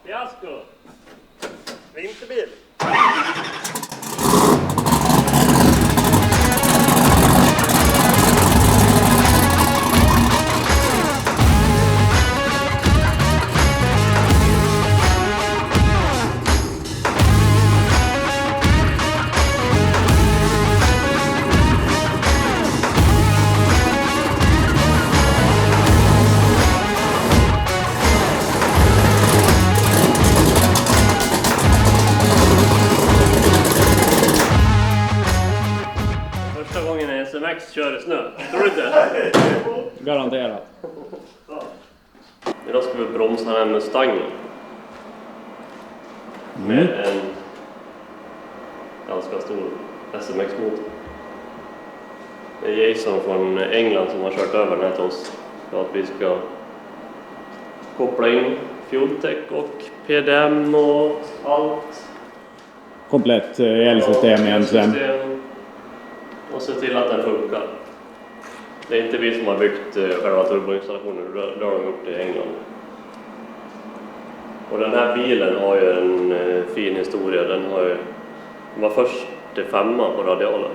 Fiasko! Vinterbil! Första gången en SMX kör i snö, tror du inte? Garanterat. Idag ska vi bromsa den med stangen. Med en ganska stor SMX-motor. Det är Jason från England som har kört över den här till oss. För att vi ska koppla in Fueltech och PDM och allt. Komplett elsystem egentligen. Och se till att den funkar. Det är inte vi som har byggt själva turboinstallationen, det har de gjort i England. Och den här bilen har ju en fin historia. Den var först till 5 på radialen.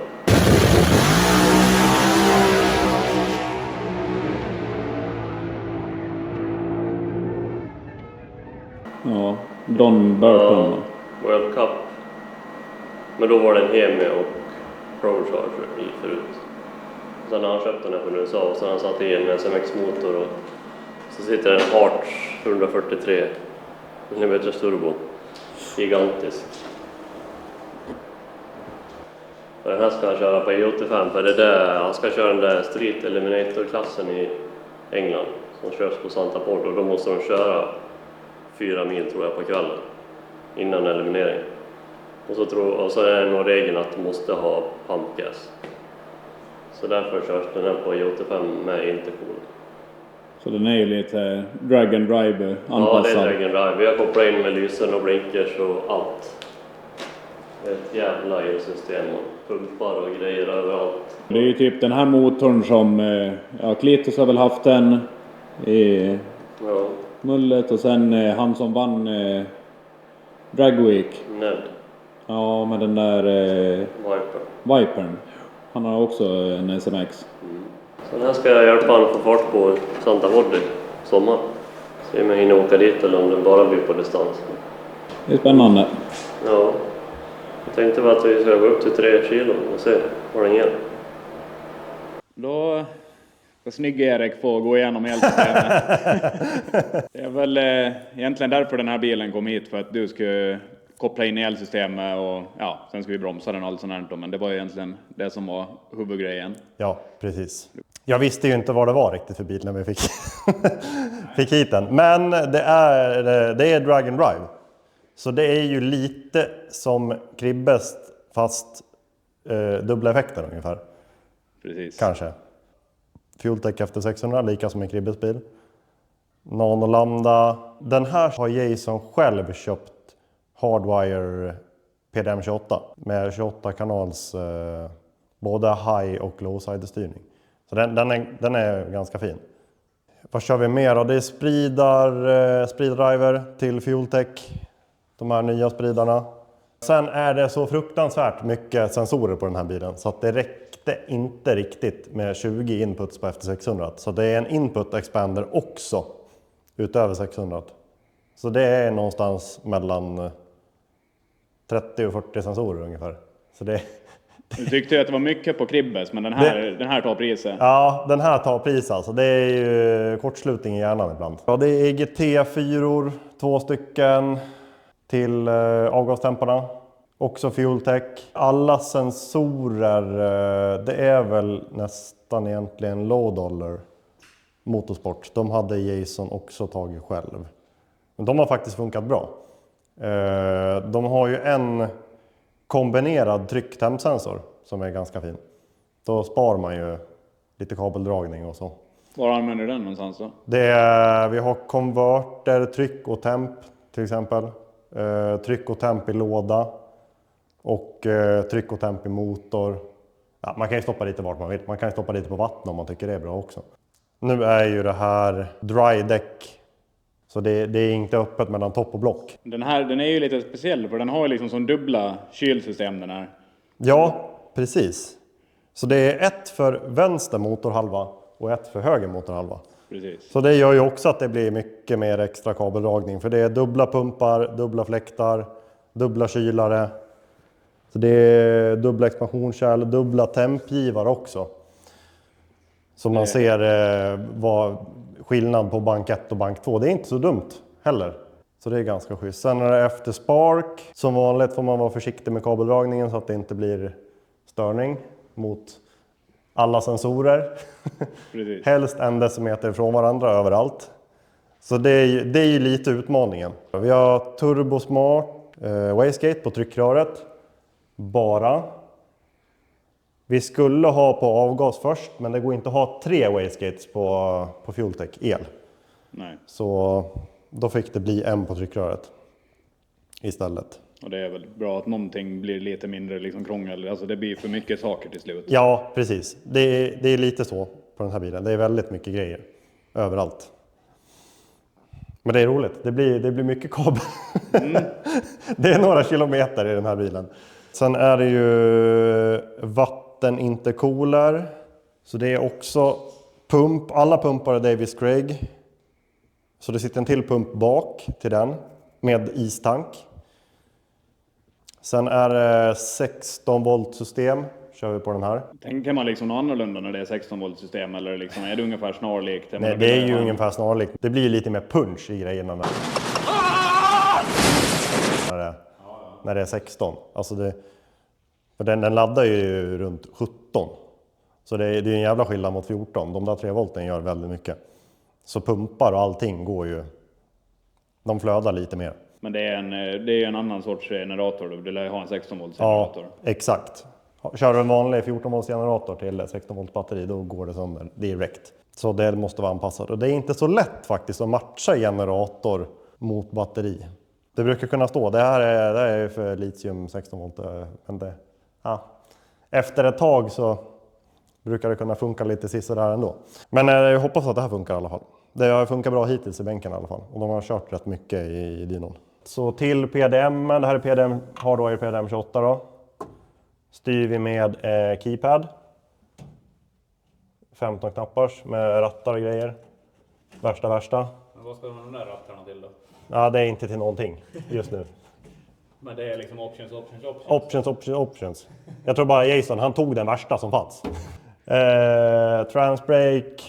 Ja, Don Burton. Ja, World Cup. Men då var den Hemi och ProCharger i förut. Sen har han köpt den här från USA och sen har han satt i en SMX-motor och så sitter en Hart 143 mm turbo. Gigantisk. Och den här ska han köra på E85 för det är där, han ska köra den där Street Eliminator-klassen i England som körs på Santa Port och då måste de köra 4 mil tror jag på kvällen innan eliminering. Och så är det nog regeln att du måste ha pumpgas. Så därför körs den här på E85 med intercool. Så den är ju lite drag and drive anpassad. Ja, det är drag and drive. Vi har kopplat in med lysen och blinkers och allt. Ett jävla elsystem och pumpar och grejer överallt. Det är ju typ den här motorn som Klitus har väl haft den i mullet och sen han som vann Drag Week. Ned. Ja, med den där Vipern. Han har också en SMX. Så den här ska jag hjälpa honom att få fart på Santa Port i sommar. Se om jag hinner åka dit eller om det bara blir på distans. Det är spännande. Ja. Jag tänkte bara att vi ska gå upp till 3 kilo och se vad den ger. Då ska Snygg-Erik få gå igenom elsystemet. Det är väl egentligen därför den här bilen kom hit. För att du ska koppla in elsystemet och ja, sen ska vi bromsa den och allt sånt här. Men det var egentligen det som var huvudgrejen. Ja, precis. Jag visste ju inte vad det var riktigt för bil när vi fick hit den. Men det är drag and drive. Så det är ju lite som Kribbest fast dubbla effekter ungefär. Precis. Kanske. Fueltech efter 600, lika som en Kribbest bil. Nano Lambda. Den här har Jason själv köpt Hardwire PDM 28 med 28 kanals både high och low side styrning. Så den är ganska fin. Vad kör vi mer? Det är spriddriver till Fueltech. De här nya spridarna. Sen är det så fruktansvärt mycket sensorer på den här bilen så att det räckte inte riktigt med 20 inputs på efter 600. Så det är en input expander också utöver 600. Så det är någonstans mellan 30 och 40 sensorer ungefär. Så det. Du tyckte ju att det var mycket på Kribbes, men den här tar priset. Ja, den här tar pris alltså. Det är ju kortslutning i hjärnan ibland. Ja, det är EGT-4, 2 stycken till avgastemporna. Också Fueltech. Alla sensorer, det är väl nästan egentligen low dollar motorsport. De hade Jason också tagit själv. Men de har faktiskt funkat bra. De har ju en kombinerad tryck-tempsensor som är ganska fin. Då spar man ju lite kabeldragning och så. Var använder du den någonstans då? Vi har konverter, tryck och temp till exempel. Tryck och temp i låda. Och tryck och temp i motor. Ja, man kan ju stoppa lite vart man vill. Man kan ju stoppa lite på vatten om man tycker det är bra också. Nu är ju det här dry deck Så det är inte öppet mellan topp och block. Den är ju lite speciell för den har ju liksom som dubbla kylsystem den här. Ja, precis. Så det är ett för vänster motorhalva och ett för höger motorhalva. Precis. Så det gör ju också att det blir mycket mer extra kabeldragning. För det är dubbla pumpar, dubbla fläktar, dubbla kylare. Så det är dubbla expansionskärl, dubbla tempgivare också. Så man ser vad skillnad på bank 1 och bank 2. Det är inte så dumt heller. Så det är ganska schysst. Sen är det efter spark. Som vanligt får man vara försiktig med kabeldragningen så att det inte blir störning mot alla sensorer. Helst en decimeter från varandra överallt. Så det är ju lite utmaningen. Vi har turbosmart wastegate på tryckröret. Bara. Vi skulle ha på avgas först, men det går inte att ha 3 wastegates på Fueltech el. Nej. Så då fick det bli en på tryckröret istället. Och det är väl bra att någonting blir lite mindre liksom krångel. Alltså det blir för mycket saker till slut. Ja, precis. Det är lite så på den här bilen. Det är väldigt mycket grejer överallt. Men det är roligt. Det blir mycket kabel. Det är några kilometer i den här bilen. Sen är det ju vattenintercooler. Så det är också pump. Alla pumpar är Davis Craig. Så det sitter en till pump bak till den med istank. Sen är det 16 volt system. Kör vi på den här. Tänker man liksom något annorlunda när det är 16 volt system eller liksom, är det ungefär snarlikt? Nej, det är ju ungefär snarlikt. Det blir lite mer punch i grejerna när det är 16. Alltså för den laddar ju runt 17. Så det är en jävla skillnad mot 14. De där 3 volten gör väldigt mycket. Så pumpar och allting går ju. De flödar lite mer. Men det är en annan sorts generator. Du lär ha en 16 volts generator. Ja, exakt. Kör du en vanlig 14 volts generator till 16 volts batteri, då går det sönder direkt. Så det måste vara anpassat. Och det är inte så lätt faktiskt att matcha generator mot batteri. Det brukar kunna stå. Det här är för litium 16 volt. Men efter ett tag så brukar det kunna funka lite sisådär ändå. Men jag hoppas att det här funkar i alla fall. Det har funkat bra hittills i bänken i alla fall. Och de har kört rätt mycket i dynon. Så till PDM, det här är PDM, Hardwire PDM 28 då. Styr vi med keypad. 15 knappars med rattar och grejer. Värsta. Men vad ska de där rattarna till då? Ja, det är inte till någonting just nu. Men det är liksom Options. Jag tror bara Jason, han tog den värsta som fanns. Transbrake.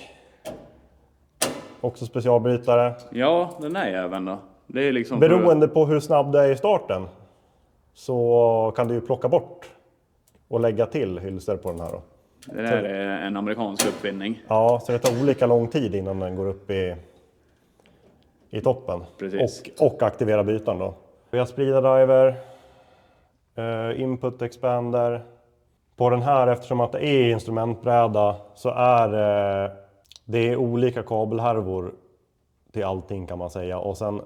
Också specialbrytare. Ja, den är även då. Det är liksom Beroende på hur snabb det är i starten så kan du ju plocka bort och lägga till hylsor på den här då. Det där är en amerikansk uppfinning. Ja, så det tar olika lång tid innan den går upp i toppen. Precis. Och aktivera bytaren då. Vi har spreader driver, input expander. På den här, eftersom att det är instrumentbräda, så är det är olika kabelhärvor till allting kan man säga. Och sen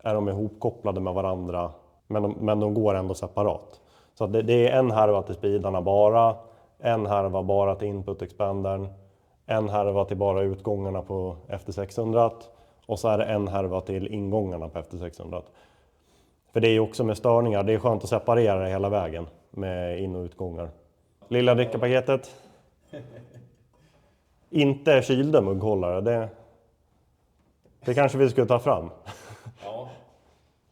är de ihopkopplade med varandra, men de går ändå separat. Så att det är en härva till speedarna bara, en härva bara till input expandern, en härva till bara utgångarna på FT600 och så är det en härva till ingångarna på FT600. För det är ju också med störningar, det är skönt att separera det hela vägen med in- och utgångar. Lilla drickapaketet. Inte kylda mugghållare, det kanske vi skulle ta fram. Ja.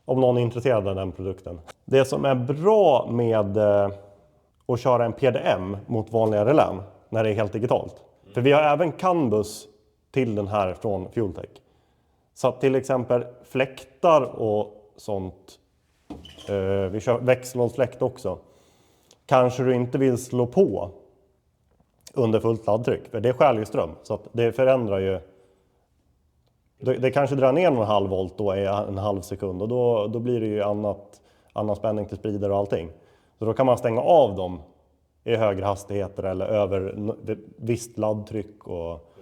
Om någon är intresserad av den produkten. Det som är bra med att köra en PDM mot vanliga relän när det är helt digitalt. För vi har även CAN-bus till den här från Fueltech. Så att till exempel fläktar och sånt. Vi kör växellådsfläkt också. Kanske du inte vill slå på under fullt laddtryck. För det stjäl ju ström. Så att det förändrar ju. Det kanske drar ner någon halv volt då i en halv sekund. Och då blir det ju annan spänning till sprider och allting. Så då kan man stänga av dem i högre hastigheter eller över visst laddtryck. Och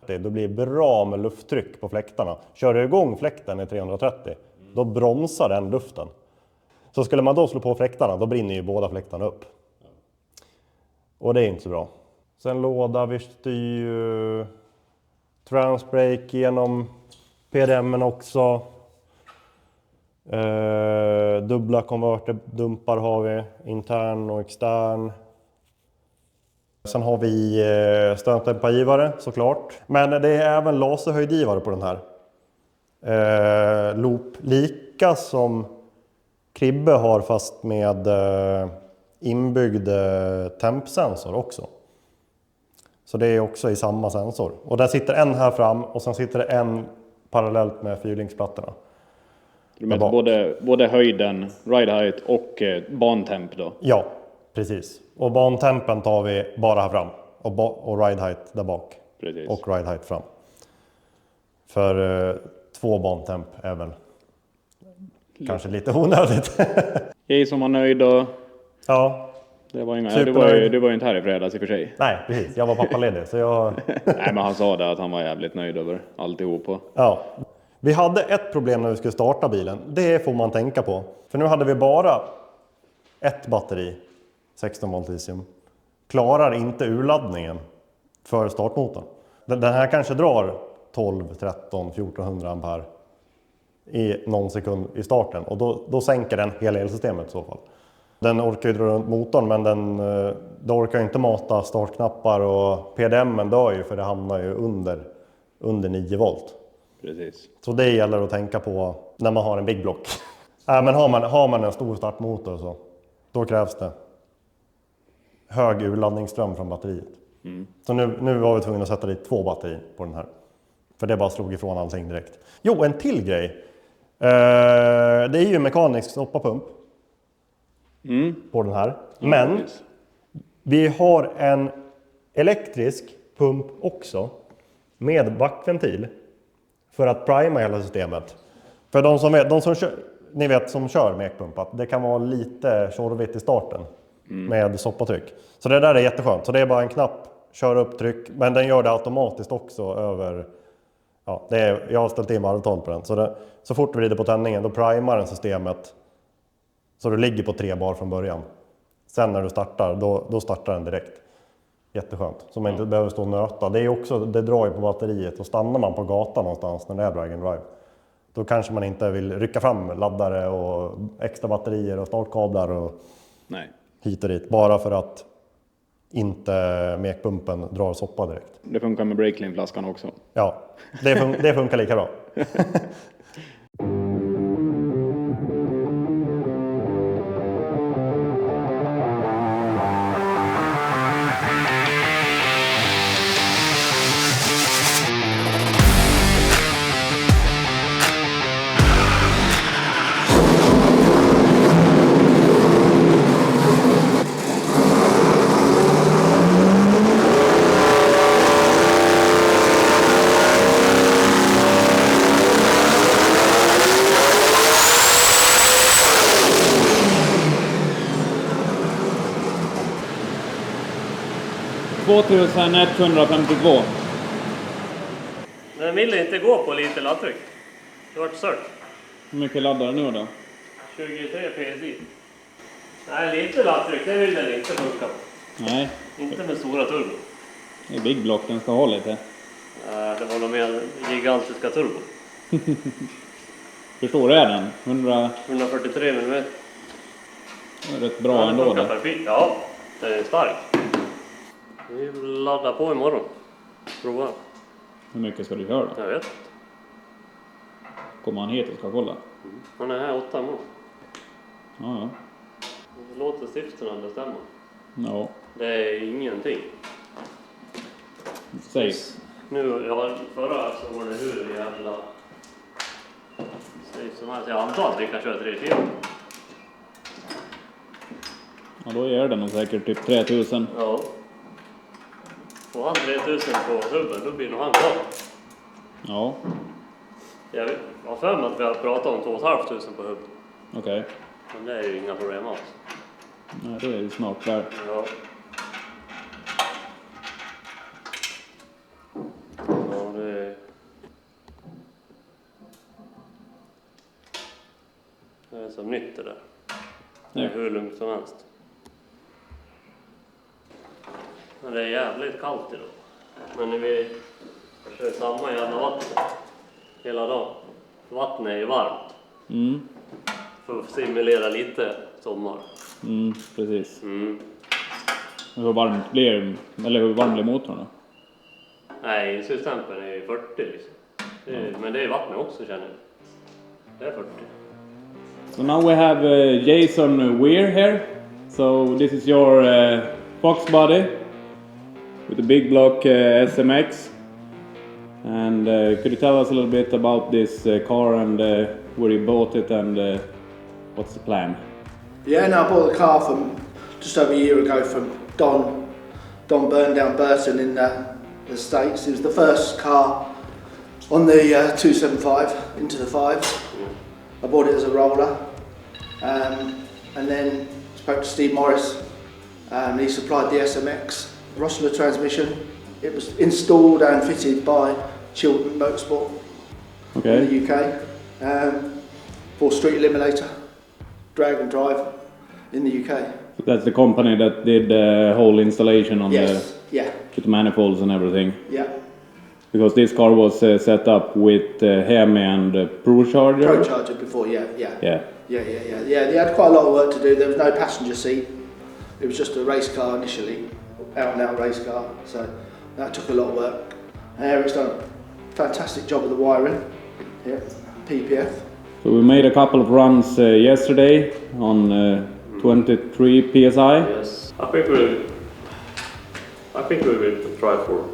då blir det bra med lufttryck på fläktarna. Kör du igång fläkten i 330, då bromsar den luften. Så skulle man då slå på fläktarna, då brinner ju båda fläktarna upp. Och det är inte så bra. Sen låda, vi styr ju transbrake genom PDM också. Dubbla konverterdumpar har vi, intern och extern. Sen har vi stötdämpargivare såklart. Men det är även laserhöjdgivare på den här. Loop lika som Kribbe har fast med inbyggd tempsensor också. Så det är också i samma sensor. Och där sitter en här fram och sen sitter det en parallellt med fyrlingsplattorna. Du menar både höjden, ride height och bantemp då? Ja, precis. Och bantempen tar vi bara här fram. Och ride height där bak. Precis. Och ride height fram. För 2 bantemp är väl kanske lite onödigt. Jason var nöjd och Ja. det var inga, Supernöjd. du var ju inte här i fredags i och för sig. Nej, precis. Jag var pappaledig. Så jag... Nej, men han sa det att han var jävligt nöjd över alltihop. Ja. Vi hade ett problem när vi skulle starta bilen. Det får man tänka på. För nu hade vi bara ett batteri, 16 volt litium. Klarar inte urladdningen för startmotorn. Den här kanske drar 12, 13, 1400 ampere i någon sekund i starten. Och då sänker den hela elsystemet i så fall. Den orkar ju dra runt motorn, men den orkar inte mata startknappar och PDM dör ju för det hamnar ju under 9 volt. Precis. Så det gäller att tänka på när man har en big block. Men har man en stor startmotor så då krävs det hög urladdningsström från batteriet. Så nu var vi tvungna att sätta dit 2 batterier på den här. För det bara slog ifrån allting direkt. Jo, en till grej. Det är ju mekanisk stoppapump på den här. Men vi har en elektrisk pump också med backventil för att prima hela systemet. För de som kör, ni vet som kör mekpump, att det kan vara lite tjorvigt i starten med soppatryck. Så det där är jätteskönt. Så det är bara en knapp, kör upp tryck, men den gör det automatiskt också över. Ja, jag har ställt in varvtal på den. Så fort du vrider på tändningen då primar den systemet så du ligger på 3 bar från början. Sen när du startar, då startar den direkt. Jätteskönt, så man inte behöver stå och nöta. Det drar ju på batteriet och stannar man på gatan någonstans när det är drag and drive. Då kanske man inte vill rycka fram laddare och extra batterier och startkablar och hit och dit. Bara för att inte mekpumpen drar soppa direkt. Det funkar med breakclean-flaskan också. Ja, det funkar lika bra. $2152. Den ville inte gå på lite laddtryck. Det var sört. Hur mycket laddar den nu då? 23 PSI. Nej, lite laddtryck, det vill den inte funka på. Nej, Inte med stora turbo. det är big block, den ska ha lite. Det var nog mer gigantiska turbo. Hur stor är den? 143 mm. Det är rätt bra ändå det. Perfekt. Ja, den är stark. Vi laddar på imorgon. Prova. Hur mycket ska du köra då? Jag vet. Kommer han hit och ska kolla? Han är här 8 månader. Ja. Låter stifterna bestämma. Ja. Det är ingenting. Säg. Nu, förra så var det hur jävla... Som här, jag antar att vi kan köra 3 kilo. Ja, då är det nog säkert typ 3000. Ja. Får han 3000 på hubben, då blir nog han klar. Ja. Jag har för mig att vi har pratat om 2 500 på hubben. Okej. Men det är ju inga problem alls. Nej, då är det snart där. Ja. Ja, det är som nytt det där. Det är hur lugnt som helst. Men det är jävligt kallt idag. Men när vi kör samma jävla vatten hela dagen. Vattnet är ju varmt. Mm. För att simulera lite sommar. Precis. Mm. Hur varmt blir, eller hur varm blir motorn då? Nej, insynstempen är ju 40 liksom. Men det är vattnet också känner jag. Det är 40. So now we have Jason Weir here. So this is your Fox body with a big block SMX. And could you tell us a little bit about this car and where you bought it and what's the plan? Yeah, no, I bought the car from just over a year ago from Don Burn down Burton in the States. It was the first car on the 275 into the 5. I bought it as a roller, and then spoke to Steve Morris. He supplied the SMX Rosler transmission. It was installed and fitted by Chilton Motorsport in the UK for Street Eliminator, drag and drive in the UK. So that's the company that did the whole installation on with the manifolds and everything. Yeah. Because this car was set up with Hemi and ProCharger. ProCharger before, yeah. Yeah. They had quite a lot of work to do. There was no passenger seat. It was just a race car initially, out and out race car. So that took a lot of work. And Eric's done a fantastic job of the wiring here, PPF. So we made a couple of runs yesterday on 23 PSI. Yes. I think we will try for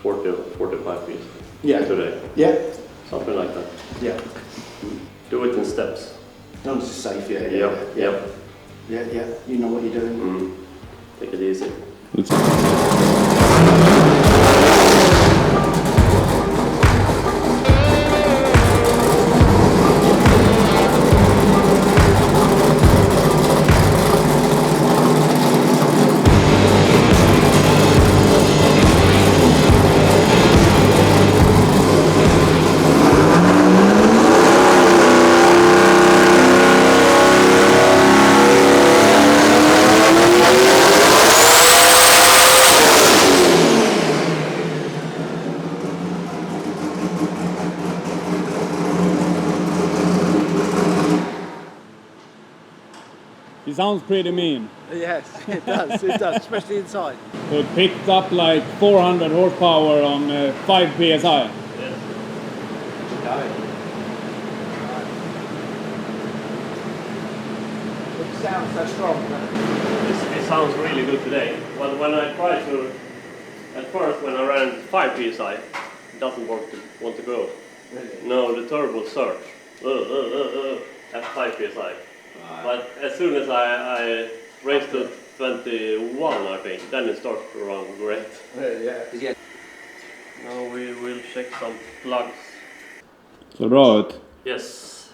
40 or 45 pieces today. Yeah. Something like that. Yeah. Do it in steps. As long as it's safe, yeah. Yep. Yeah. You know what you're doing. Take it easy. It sounds pretty mean. Yes, it does, especially inside. So it picked up like 400 horsepower on 5 PSI. It sounds so strong. It sounds really good today. When I tried to, at first when I ran 5 psi, it doesn't want to go. Really? No, the turbo surge at 5 psi. But as soon as I raised to 21, I think, then it starts to run great. Yeah. Now we will check some plugs. Så bra ut. Yes.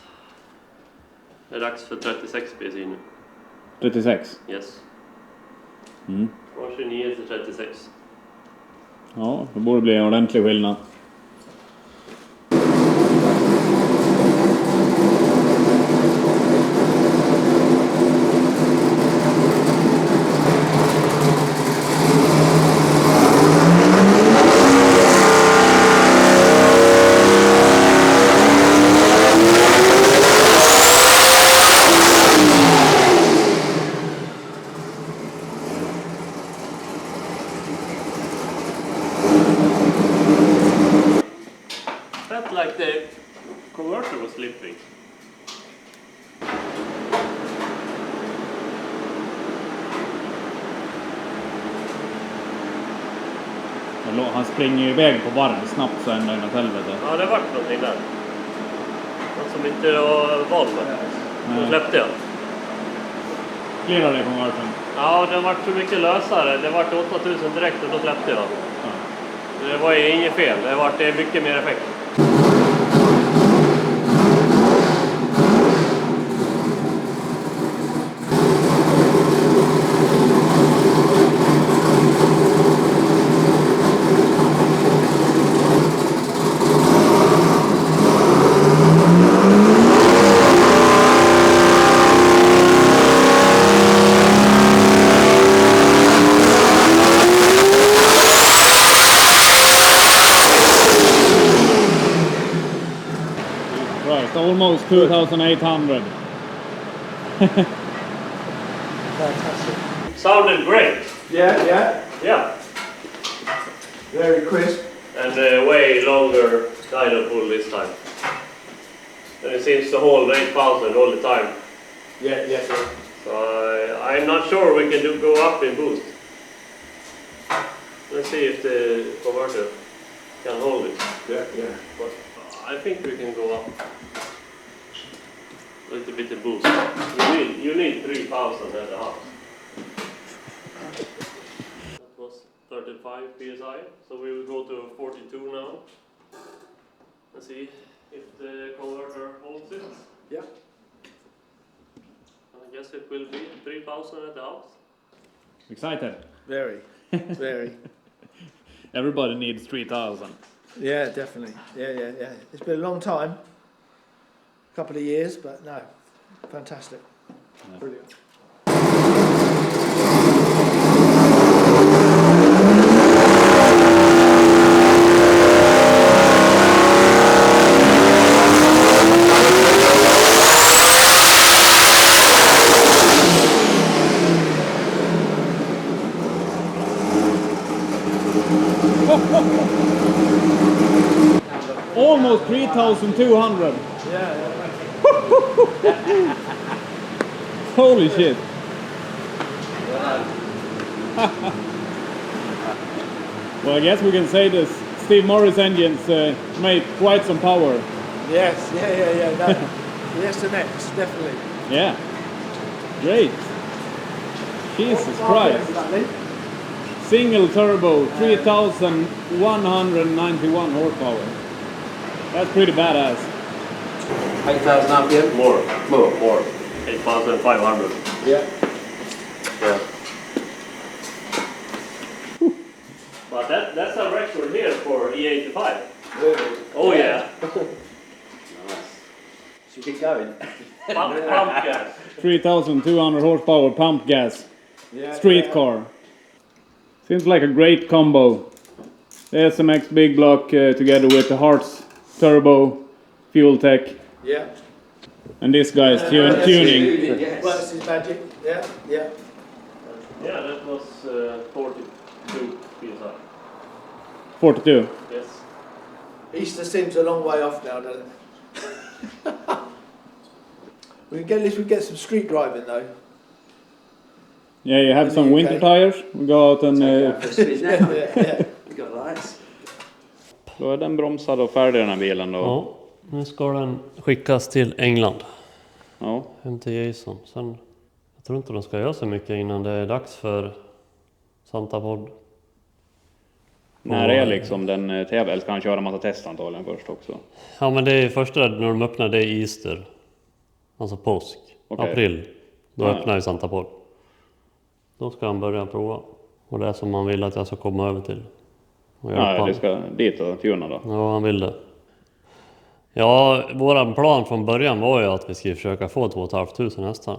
Det är dags för 36 psi nu. 36. Yes. Mm. Från 29 till 36. Ja, det borde bli en ordentlig skillnad. Felt like the converter was slipping. Han springer ju iväg på varv snabbt så ända in åt helvete. Ja, det vart någonting där. Något som inte var van med. Då släppte jag. Klirrar det på varven? Ja, den vart så mycket lösare. Det vart 8000 direkt och då släppte jag. Ja. Det var ju inget fel. Det är mycket mer effekt. 2,800. Fantastic. Sounded great. Yeah. Yeah. Very crisp. And way longer idle pull this time. And it seems to hold 8,000 all the time. Yeah. So I'm not sure we can go up in boost. Let's see if the converter can hold it. Yeah. But I think we can go up a little bit in boost. You need 3,000 at the house. That was 35 psi, so we will go to 42 now. Let's see if the converter holds it. Yeah. I guess it will be 3,000 at the house. Excited? Very. Everybody needs 3,000. Yeah, definitely. Yeah. It's been a long time. A couple of years, but no. Fantastic. Yeah. Brilliant. Almost 3,200. Yeah. Holy shit. Well, I guess we can say this. Steve Morris engines make quite some power. Yes. Yeah. No. The SMX, definitely. Yeah. Great. Jesus Christ. Single turbo, 3,191 horsepower. That's pretty badass. 8,000 RPM? More. 8,500. Yeah. Yeah. But that's a record here for E85. Really? Oh yeah. Should we keep going? Pump gas. 3,200 horsepower pump gas. Yeah. Street car. Seems like a great combo. The SMX big block together with the Hearts turbo, fuel tech, Yeah. and this guy's tuning. Yes. Works his magic. Yeah. Yeah, that was 42 psi. 42. Yes. Easter seems a long way off now, doesn't it? At least we get some street driving though. Yeah, you have In some the winter UK. tires. We go out and... For a spin now. Yeah. We got lights. Då är den bromsad och färdig den här bilen då. Ja, nu ska den skickas till England. Ja. Hem till Jason. Sen, jag tror inte de ska göra så mycket innan det är dags för Santa Pod. När är liksom den tävlar? Eller ska han köra en massa test antagligen först också? Ja, men det är första när de öppnar, det är Easter. Alltså påsk. Okej. April. Då Ja. öppnar ju Santa Pod. Då ska han börja prova. Och det är som man vill att jag ska komma över till. Och hjälpa Ja, han. det ska dit och tuna då. Ja, han vill det. Ja, våran plan från början var ju att vi skulle försöka få 2 500 hästar.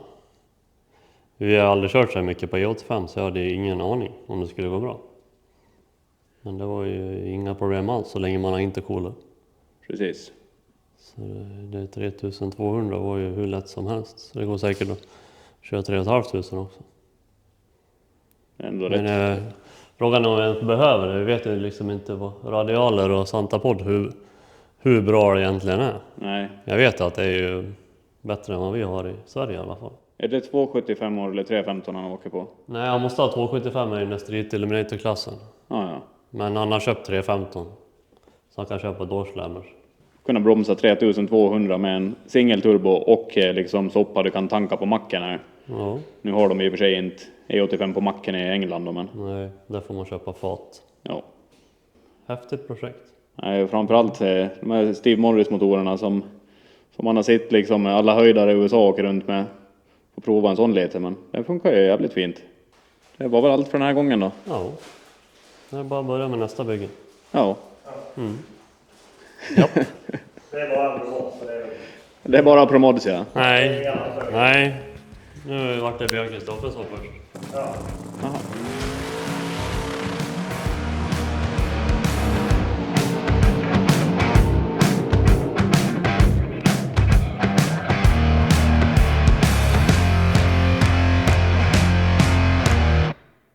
Vi har aldrig kört så mycket på E85 så jag hade ingen aning om det skulle gå bra. Men det var ju inga problem alls så länge man har intercooler. Precis. Så det 3200 var ju hur lätt som helst. Så det går säkert att köra 3 500 också. Ändå Men rätt. frågan är om jag behöver det. Vi vet ju liksom inte vad radialer och Santa Pod hur bra det egentligen är. Nej. Jag vet att det är ju bättre än vad vi har i Sverige i alla fall. Är det 275 år eller 315 han åker på? Nej, jag måste ha 275 i den Street Eliminator-klassen. Ja. Men han har köpt 315. Så han kan köpa Dorslanders. Kunna bromsa 3200 med en singelturbo och liksom soppa du kan tanka på macken här. Ja, Nu har de i och för sig inte E85 på macken i England då, men nej, där får man köpa fat. ja. Häftigt projekt. Nej, framförallt de här Steve Morris-motorerna som man har sett liksom alla höjdare i USA åker runt med. Får prova en sån lite, men det funkar ju jävligt fint. Det var väl allt för den här gången då. Ja, det är bara att börja med nästa bygge. Ja. Ja. Det är bara bra för det. Det är bara promods ja. Nej. Nu vart det Björn Kristoffersson först. Jaha.